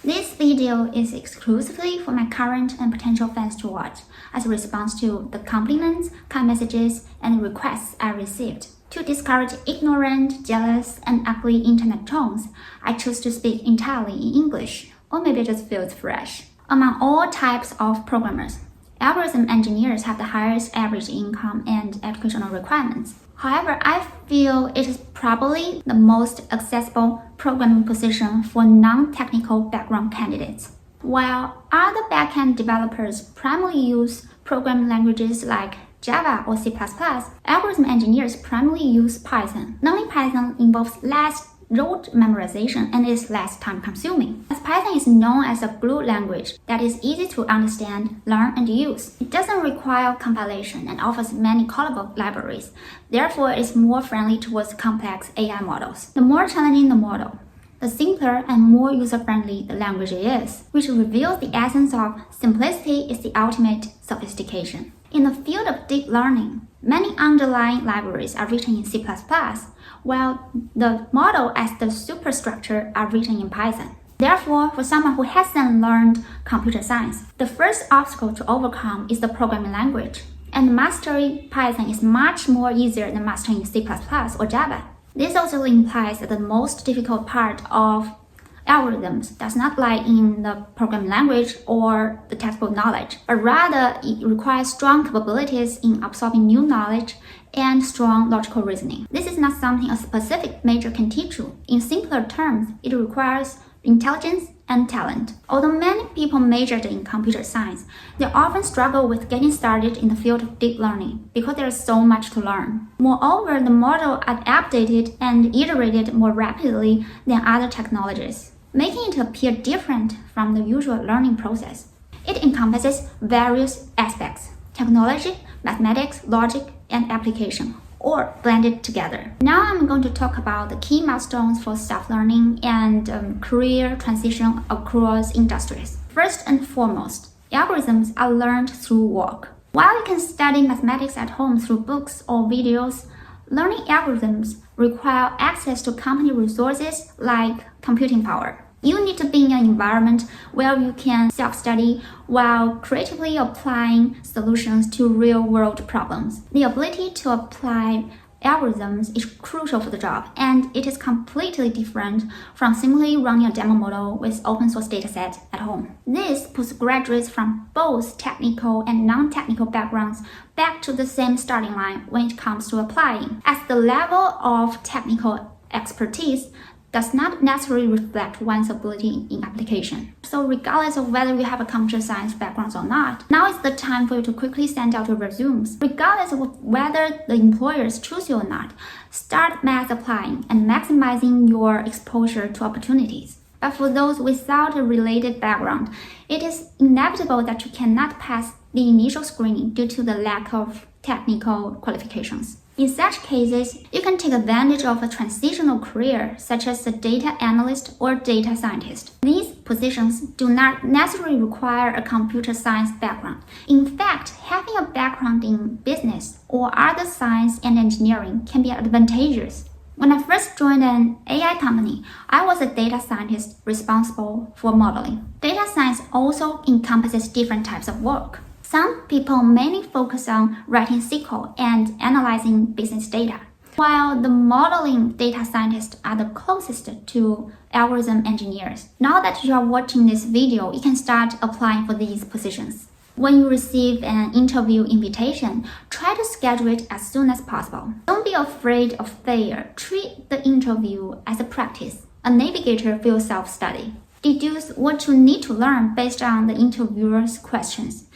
This video is exclusively for my current and potential fans to watch as a response to the compliments, kind messages, and requests I received. To discourage ignorant, jealous, and ugly internet tones, I chose to speak entirely in English, or maybe it just feels fresh. Among all types of programmers, algorithm engineers have the highest average income and educational requirements. However, I feel it is probably the most accessible programming position for non-technical background candidates. While other backend developers primarily use programming languages like Java or C++, algorithm engineers primarily use Python. Learning Python involves less rote memorization and is less time-consuming. As Python is known as a glue language that is easy to understand, learn, and use, it doesn't require compilation and offers many callable libraries. Therefore, it is more friendly towards complex AI models. The more challenging the model, the simpler and more user-friendly the language is, which reveals the essence of simplicity is the ultimate sophistication. In the field of deep learning, many underlying libraries are written in C++, while the model as the superstructure are written in Python. Therefore, for someone who hasn't learned computer science, the first obstacle to overcome is the programming language, and mastering Python is much more easier than mastering C++ or Java. This also implies that the most difficult part of algorithms does not lie in the programming language or the textbook knowledge, but rather it requires strong capabilities in absorbing new knowledge and strong logical reasoning. This is not something a specific major can teach you. In simpler terms, it requires intelligence and talent. Although many people majored in computer science, they often struggle with getting started in the field of deep learning because there is so much to learn. Moreover, the model are updated and iterated more rapidly than other technologies, making it appear different from the usual learning process. It encompasses various aspects: technology, mathematics, logic, and application, or blended together. Now I'm going to talk about the key milestones for self-learning and career transition across industries. First and foremost, algorithms are learned through work. While you can study mathematics at home through books or videos, learning algorithms require access to company resources like computing power. You need to be in an environment where you can self-study while creatively applying solutions to real-world problems. The ability to apply algorithms is crucial for the job, and it is completely different from simply running a demo model with open-source dataset at home. This puts graduates from both technical and non-technical backgrounds back to the same starting line when it comes to applying, as the level of technical expertise does not necessarily reflect one's ability in application. So regardless of whether you have a computer science background or not, now is the time for you to quickly send out your resumes. Regardless of whether the employers choose you or not, start mass applying and maximizing your exposure to opportunities. But for those without a related background, it is inevitable that you cannot pass the initial screening due to the lack of technical qualifications. In such cases, you can take advantage of a transitional career such as a data analyst or data scientist. These positions do not necessarily require a computer science background. In fact, having a background in business or other science and engineering can be advantageous. When I first joined an AI company, I was a data scientist responsible for modeling. Data science also encompasses different types of work. Some people mainly focus on writing SQL and analyzing business data, while the modeling data scientists are the closest to algorithm engineers. Now that you are watching this video, you can start applying for these positions. When you receive an interview invitation, try to schedule it as soon as possible. Don't be afraid of failure. Treat the interview as a practice, a navigator for your self-study. Deduce what you need to learn based on the interviewer's questions,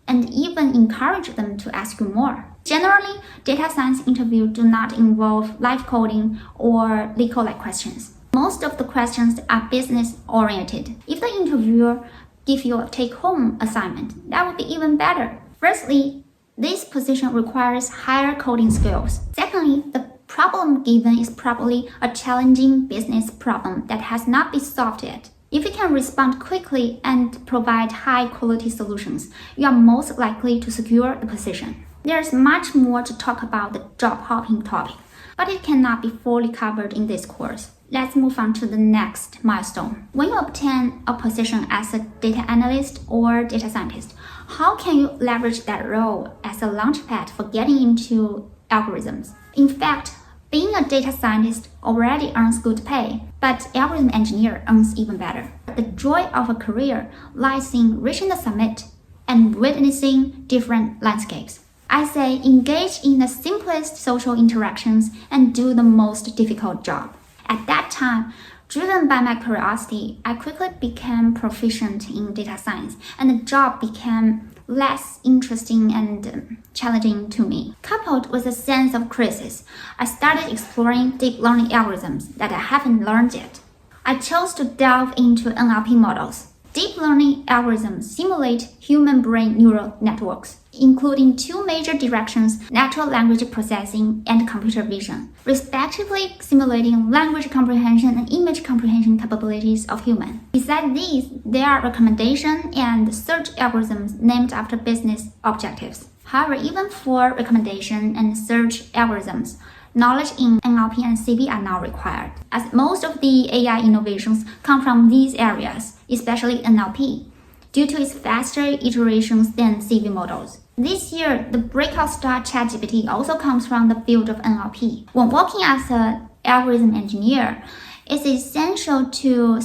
and even encourage them to ask you more. Generally, data science interviews do not involve live coding or LeetCode-like questions. Most of the questions are business-oriented. If the interviewer gives you a take-home assignment, that would be even better. Firstly, this position requires higher coding skills. Secondly, the problem given is probably a challenging business problem that has not been solved yet. If you can respond quickly and provide high-quality solutions, you are most likely to secure the position. There's much more to talk about the job hopping topic, but it cannot be fully covered in this course. let's move on to the next milestone. When you obtain a position as a data analyst or data scientist, how can you leverage that role as a launchpad for getting into algorithms? In fact, being a data scientist already earns good pay, but algorithm engineer earns even better. The joy of a career lies in reaching the summit and witnessing different landscapes. I say engage in the simplest social interactions and do the most difficult job. At that time, driven by my curiosity, I quickly became proficient in data science, and the job became less interesting and challenging to me. Coupled with a sense of crisis, I started exploring deep learning algorithms that I haven't learned yet. I chose to delve into NLP models. Deep learning algorithms simulate human brain neural networks, including two major directions, natural language processing and computer vision, respectively simulating language comprehension and image comprehension capabilities of humans. Besides these, there are recommendation and search algorithms named after business objectives. However, even for recommendation and search algorithms, knowledge in NLP and CV are now required, as most of the AI innovations come from these areas, especially NLP, due to its faster iterations than CV models. This year, the breakout star ChatGPT also comes from the field of NLP. When working as an algorithm engineer, it's essential to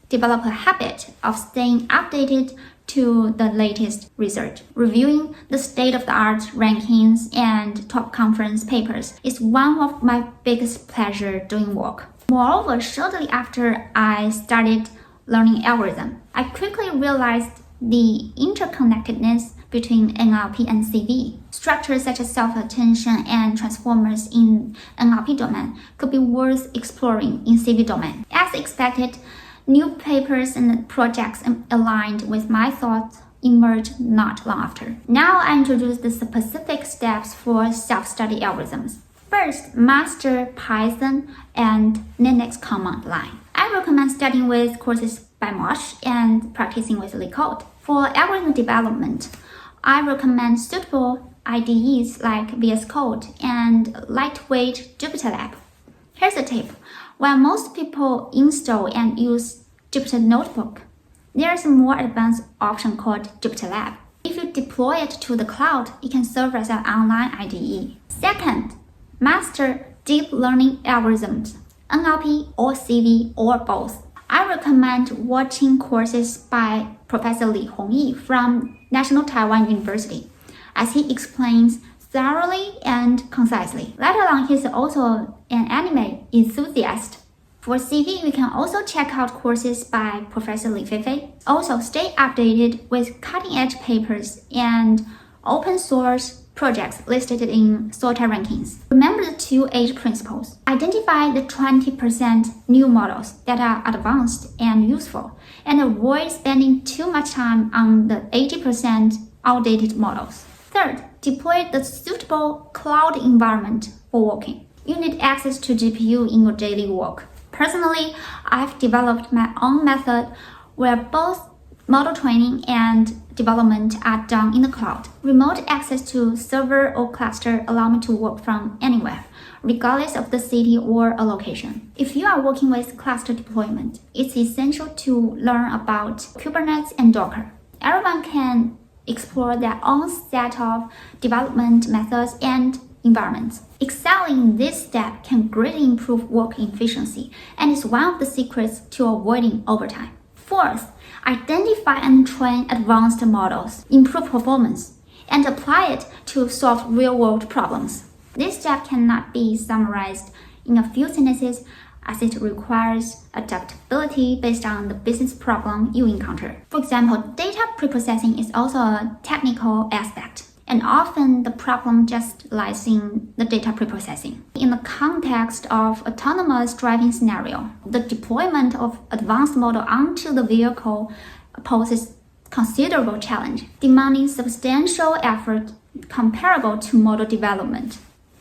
develop a habit of staying updated to the latest research. Reviewing the state-of-the-art rankings and top conference papers is one of my biggest pleasures doing work. Moreover, shortly after I started learning algorithm, I quickly realized the interconnectedness between NLP and CV. Structures such as self-attention and transformers in NLP domain could be worth exploring in CV domain. As expected, new papers and projects aligned with my thoughts emerged not long after. Now I introduce the specific steps for self-study algorithms. First, master Python and Linux command line. I recommend studying with courses by Mosh and practicing with LeetCode. For algorithm development, I recommend suitable IDEs like VS Code and lightweight JupyterLab. Here's a tip. While most people install and use Jupyter Notebook, there is a more advanced option called JupyterLab. If you deploy it to the cloud, it can serve as an online IDE. Second, master deep learning algorithms, NLP or CV or both. I recommend watching courses by Professor Li Hongyi from National Taiwan University, as he explains thoroughly and concisely. Let alone he's also an anime enthusiast. For CV, you can also check out courses by Professor Li Feifei. Also, stay updated with cutting-edge papers and open source projects listed in sorted rankings. Remember the 2H principles. Identify the 20% new models that are advanced and useful, and avoid spending too much time on the 80% outdated models. Third, deploy the suitable cloud environment for working. You need access to GPU in your daily work. Personally, I've developed my own method where both model training and development are done in the cloud. Remote access to server or cluster allow me to work from anywhere, regardless of the city or a location. If you are working with cluster deployment, it's essential to learn about Kubernetes and Docker. Everyone can explore their own set of development methods and environments. Excelling in this step can greatly improve work efficiency and is one of the secrets to avoiding overtime. Fourth, identify and train advanced models, improve performance, and apply it to solve real-world problems. This step cannot be summarized in a few sentences as it requires adaptability based on the business problem you encounter. For example, data preprocessing is also a technical aspect, and often the problem just lies in the data preprocessing. In the context of autonomous driving scenario, the deployment of advanced model onto the vehicle poses considerable challenge, demanding substantial effort comparable to model development.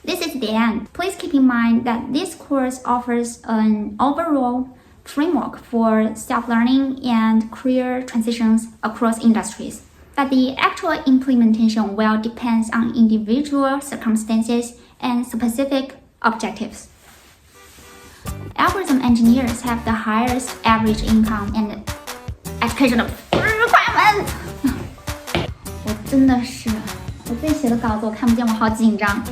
This is the end. Please keep in mind that this course offers an overall framework for self-learning and career transitions across industries. But the actual implementation will depend on individual circumstances and specific objectives. Algorithm engineers have the highest average income and educational requirements. 我真的是，我自己写的稿子我看不见，我好紧张。